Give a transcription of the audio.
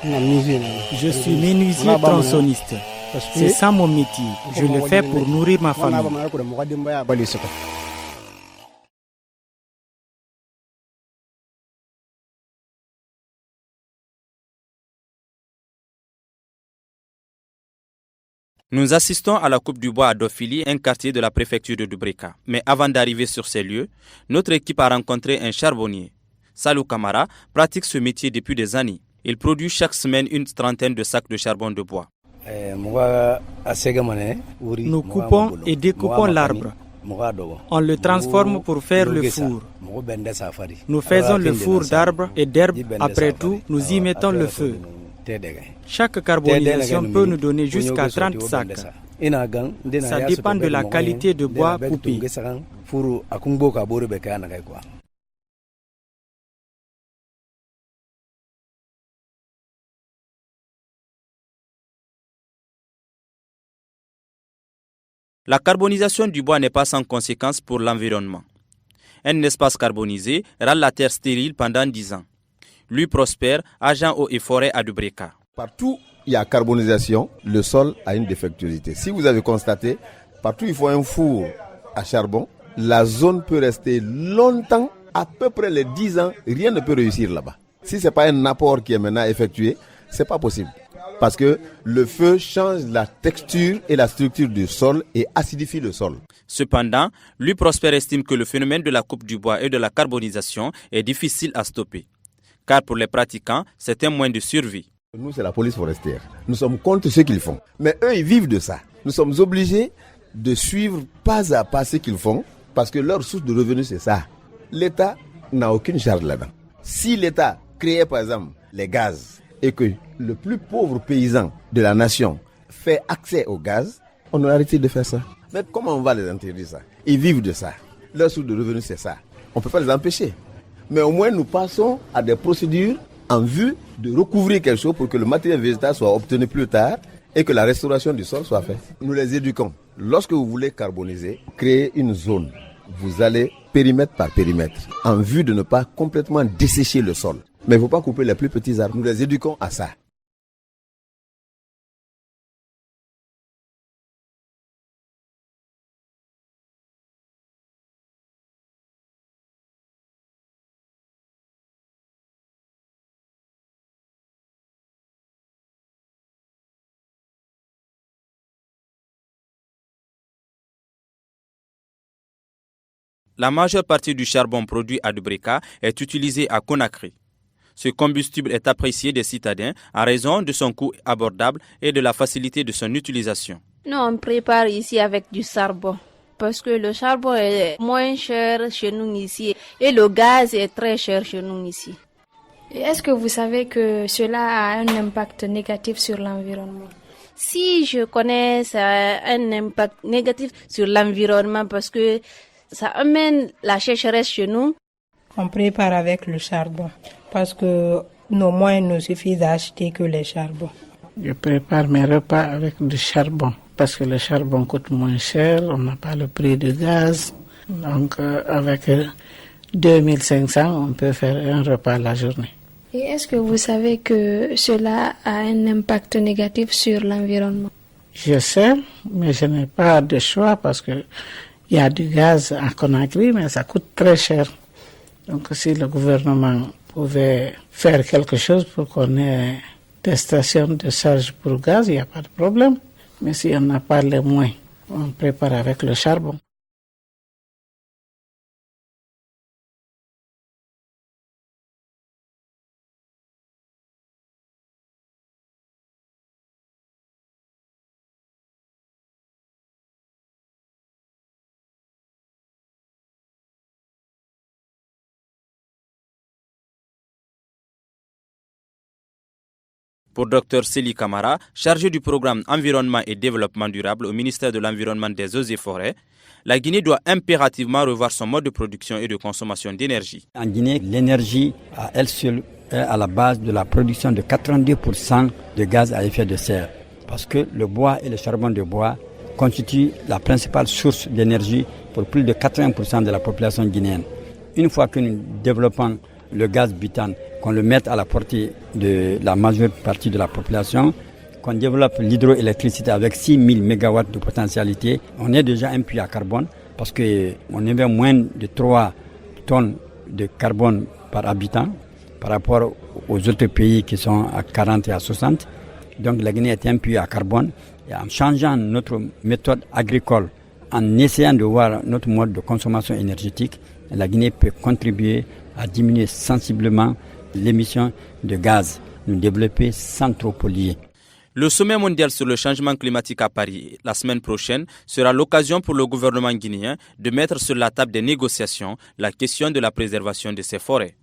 Je suis menuisier tronçonniste. C'est ça mon métier. Je le fais pour nourrir ma famille. Nous assistons à la coupe du bois à Dofili, un quartier de la préfecture de Dubrika. Mais avant d'arriver sur ces lieux, notre équipe a rencontré un charbonnier. Salou Kamara pratique ce métier depuis des années. Il produit chaque semaine une trentaine de sacs de charbon de bois. Nous coupons et découpons l'arbre. On le transforme pour faire le four. Nous faisons le four d'arbres et d'herbes. Après tout, nous y mettons le feu. Chaque carbonisation peut nous donner jusqu'à 30 sacs. Ça dépend de la qualité de bois coupé. La carbonisation du bois n'est pas sans conséquence pour l'environnement. Un espace carbonisé rend la terre stérile pendant 10 ans. Lui Prosper, agent eaux et forêts à Dubrika. Partout il y a carbonisation, le sol a une défectuosité. Si vous avez constaté, partout il faut un four à charbon, la zone peut rester longtemps, à peu près les 10 ans, rien ne peut réussir là-bas. Si ce n'est pas un apport qui est maintenant effectué, ce n'est pas possible. Parce que le feu change la texture et la structure du sol et acidifie le sol. Cependant, lui Prosper estime que le phénomène de la coupe du bois et de la carbonisation est difficile à stopper. Car pour les pratiquants, c'est un moyen de survie. Nous, c'est la police forestière. Nous sommes contre ce qu'ils font. Mais eux, ils vivent de ça. Nous sommes obligés de suivre pas à pas ce qu'ils font parce que leur source de revenus, c'est ça. L'État n'a aucune charge là-dedans. Si l'État créait, par exemple, les gaz et que le plus pauvre paysan de la nation fait accès au gaz, on aurait arrêté de faire ça. Mais comment on va les interdire ça? Ils vivent de ça. Leur source de revenus, c'est ça. On ne peut pas les empêcher. Mais au moins, nous passons à des procédures en vue de recouvrir quelque chose pour que le matériel végétal soit obtenu plus tard et que la restauration du sol soit faite. Nous les éduquons. Lorsque vous voulez carboniser, créez une zone. Vous allez périmètre par périmètre en vue de ne pas complètement dessécher le sol. Mais il ne faut pas couper les plus petits arbres. Nous les éduquons à ça. La majeure partie du charbon produit à Dubrika est utilisé à Conakry. Ce combustible est apprécié des citadins en raison de son coût abordable et de la facilité de son utilisation. Nous, on prépare ici avec du charbon parce que le charbon est moins cher chez nous ici et le gaz est très cher chez nous ici. Et est-ce que vous savez que cela a un impact négatif sur l'environnement? Si je connais, ça a un impact négatif sur l'environnement parce que ça amène la sécheresse chez nous. On prépare avec le charbon parce que nos moyens ne suffisent à acheter que les charbons. Je prépare mes repas avec du charbon parce que le charbon coûte moins cher, on n'a pas le prix du gaz. Donc avec 2500, on peut faire un repas la journée. Et est-ce que vous savez que cela a un impact négatif sur l'environnement? Je sais, mais je n'ai pas de choix parce que il y a du gaz à Conakry, mais ça coûte très cher. Donc si le gouvernement pouvait faire quelque chose pour qu'on ait des stations de charge pour gaz, il n'y a pas de problème. Mais si on n'a pas les moyens, on prépare avec le charbon. Pour Dr Seli Kamara, chargé du programme Environnement et Développement durable au ministère de l'Environnement, des Eaux et Forêts, la Guinée doit impérativement revoir son mode de production et de consommation d'énergie. En Guinée, l'énergie à elle seule est à la base de la production de 90% de gaz à effet de serre. Parce que le bois et le charbon de bois constituent la principale source d'énergie pour plus de 80% de la population guinéenne. Une fois que nous développons le gaz butane, qu'on le mette à la portée de la majeure partie de la population, qu'on développe l'hydroélectricité avec 6000 MW de potentialité. On est déjà un puits à carbone parce qu'on émet moins de 3 tonnes de carbone par habitant par rapport aux autres pays qui sont à 40 et à 60. Donc la Guinée est un puits à carbone. Et en changeant notre méthode agricole, en essayant de voir notre mode de consommation énergétique, la Guinée peut contribuer à diminuer sensiblement l'émission de gaz, nous développer sans trop polluer. Le sommet mondial sur le changement climatique à Paris la semaine prochaine sera l'occasion pour le gouvernement guinéen de mettre sur la table des négociations la question de la préservation de ses forêts.